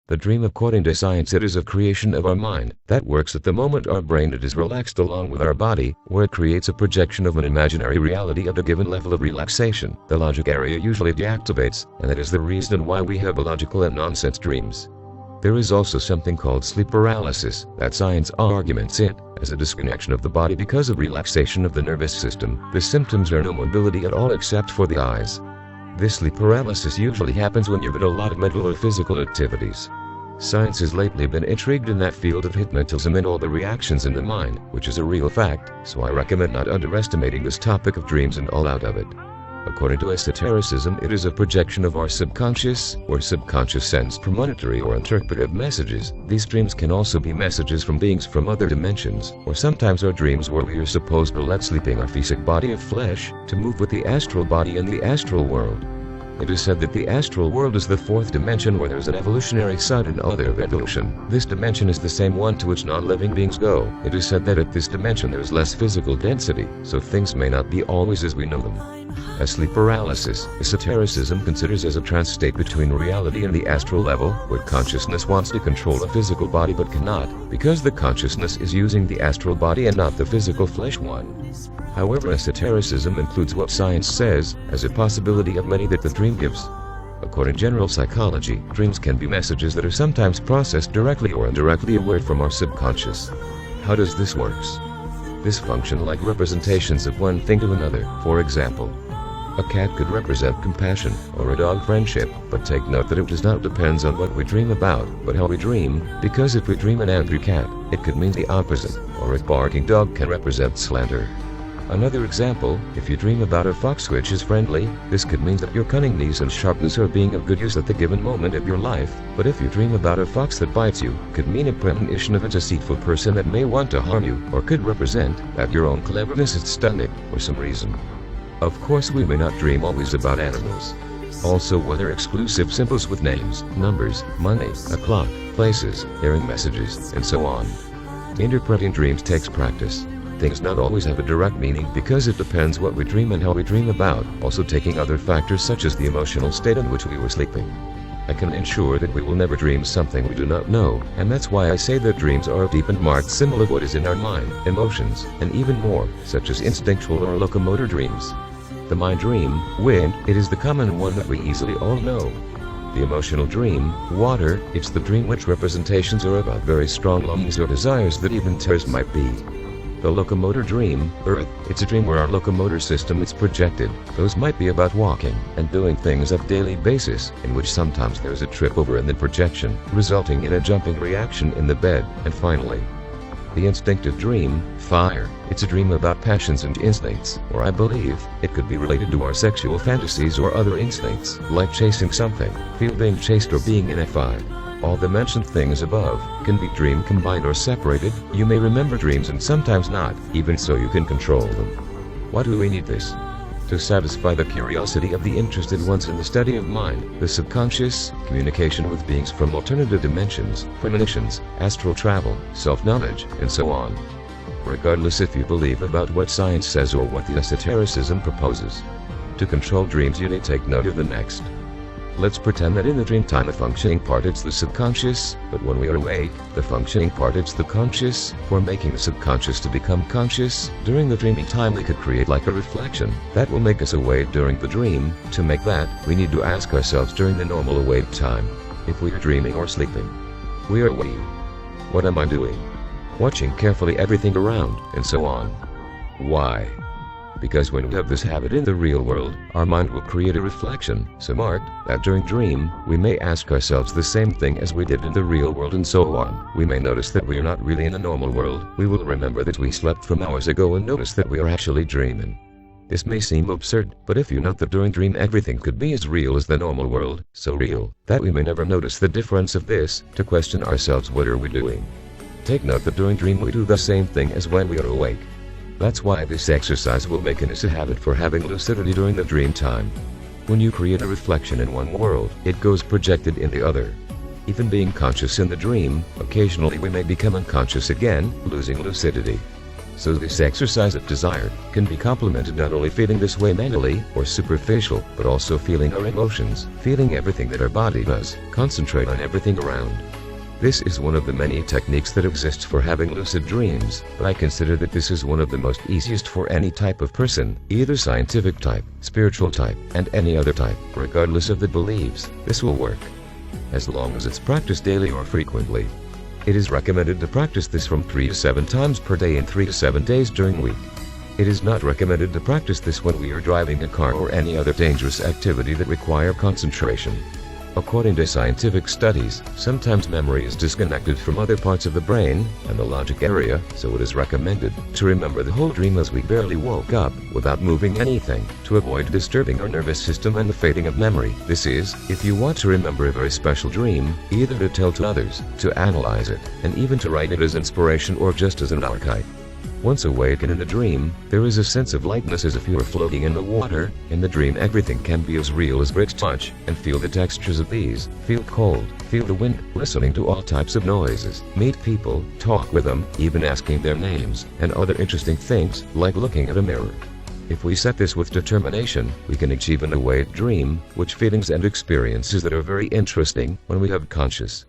The dream, according to science, it is a creation of our mind that works at the moment our brain it is relaxed along with our body, where it creates a projection of an imaginary reality at a given level of relaxation. The logic area usually deactivates, and that is the reason why we have illogical and nonsense dreams. There is also something called sleep paralysis that science arguments it as a disconnection of the body because of relaxation of the nervous system. The symptoms are no mobility at all except for the eyes. This sleep paralysis usually happens when you've had a lot of mental or physical activities. Science has lately been intrigued in that field of hypnotism and all the reactions in the mind, which is a real fact, so I recommend not underestimating this topic of dreams and all out of it. According to esotericism, it is a projection of our subconscious, or subconscious sends premonitory or interpretive messages. These dreams can also be messages from beings from other dimensions, or sometimes are dreams where we are supposed to let sleeping our physical body of flesh to move with the astral body in the astral world. It is said that the astral world is the fourth dimension where there is an evolutionary side and other of evolution. This dimension is the same one to which non-living beings go. It is said that at this dimension there is less physical density, so things may not be always as we know them. As sleep paralysis, esotericism considers as a trance state between reality and the astral level, where consciousness wants to control a physical body but cannot, because the consciousness is using the astral body and not the physical flesh one. However, esotericism includes what science says as a possibility of many that the dream gives. According to general psychology, dreams can be messages that are sometimes processed directly or indirectly away from our subconscious. How does this work? This function like representations of one thing to another. For example, a cat could represent compassion, or a dog friendship, but take note that it does not depend on what we dream about, but how we dream, because if we dream an angry cat, it could mean the opposite, or a barking dog can represent slander. Another example, if you dream about a fox which is friendly, this could mean that your cunningness and sharpness are being of good use at the given moment of your life, but if you dream about a fox that bites you, could mean a premonition of a deceitful person that may want to harm you, or could represent that your own cleverness is stunning, for some reason. Of course, we may not dream always about animals. Also, whether exclusive symbols with names, numbers, money, a clock, places, hearing messages, and so on. Interpreting dreams takes practice. Things not always have a direct meaning because it depends what we dream and how we dream about, also taking other factors such as the emotional state in which we were sleeping. I can ensure that we will never dream something we do not know, and that's why I say that dreams are a deep and marked symbol of what is in our mind, emotions, and even more, such as instinctual or locomotor dreams. The mind dream, wind, it is the common one that we easily all know. The emotional dream, water, it's the dream which representations are about very strong longings or desires that even tears might be. The locomotor dream, earth, it's a dream where our locomotor system is projected. Those might be about walking and doing things on a daily basis, in which sometimes there's a trip over in the projection, resulting in a jumping reaction in the bed. And finally, the instinctive dream, fire, it's a dream about passions and instincts, or I believe, it could be related to our sexual fantasies or other instincts, like chasing something, feel being chased or being in a fight. All the mentioned things above can be dream combined or separated. You may remember dreams and sometimes not, even so you can control them. Why do we need this? To satisfy the curiosity of the interested ones in the study of mind, the subconscious, communication with beings from alternative dimensions, premonitions, astral travel, self-knowledge, and so on. Regardless if you believe about what science says or what the esotericism proposes. To control dreams you need take note of the next. Let's pretend that in the dream time the functioning part it's the subconscious, but when we are awake, the functioning part it's the conscious. For making the subconscious to become conscious, during the dreaming time we could create like a reflection that will make us awake during the dream. To make that, we need to ask ourselves during the normal awake time, if we are dreaming or sleeping. We are awake. What am I doing? Watching carefully everything around, and so on. Why? Because when we have this habit in the real world, our mind will create a reflection, so marked, that during dream, we may ask ourselves the same thing as we did in the real world and so on. We may notice that we are not really in the normal world. We will remember that we slept from hours ago and notice that we are actually dreaming. This may seem absurd, but if you note that during dream everything could be as real as the normal world, so real, that we may never notice the difference of this, to question ourselves what are we doing. Take note that during dream we do the same thing as when we are awake. That's why this exercise will make us a habit for having lucidity during the dream time. When you create a reflection in one world, it goes projected in the other. Even being conscious in the dream, occasionally we may become unconscious again, losing lucidity. So this exercise, if desired, can be complemented not only feeling this way mentally or superficial, but also feeling our emotions, feeling everything that our body does, concentrate on everything around. This is one of the many techniques that exists for having lucid dreams, but I consider that this is one of the most easiest for any type of person, either scientific type, spiritual type, and any other type, regardless of the beliefs. This will work, as long as it's practiced daily or frequently. It is recommended to practice this from 3 to 7 times per day and 3 to 7 days during week. It is not recommended to practice this when we are driving a car or any other dangerous activity that require concentration. According to scientific studies, sometimes memory is disconnected from other parts of the brain and the logic area, so it is recommended to remember the whole dream as we barely woke up, without moving anything, to avoid disturbing our nervous system and the fading of memory. This is, if you want to remember a very special dream, either to tell to others, to analyze it, and even to write it as inspiration or just as an archive. Once awakened in a dream, there is a sense of lightness as if you were floating in the water. In the dream, everything can be as real as wrist touch, and feel the textures of these, feel cold, feel the wind, listening to all types of noises, meet people, talk with them, even asking their names, and other interesting things, like looking at a mirror. If we set this with determination, we can achieve an awake dream, which feelings and experiences that are very interesting when we have conscious,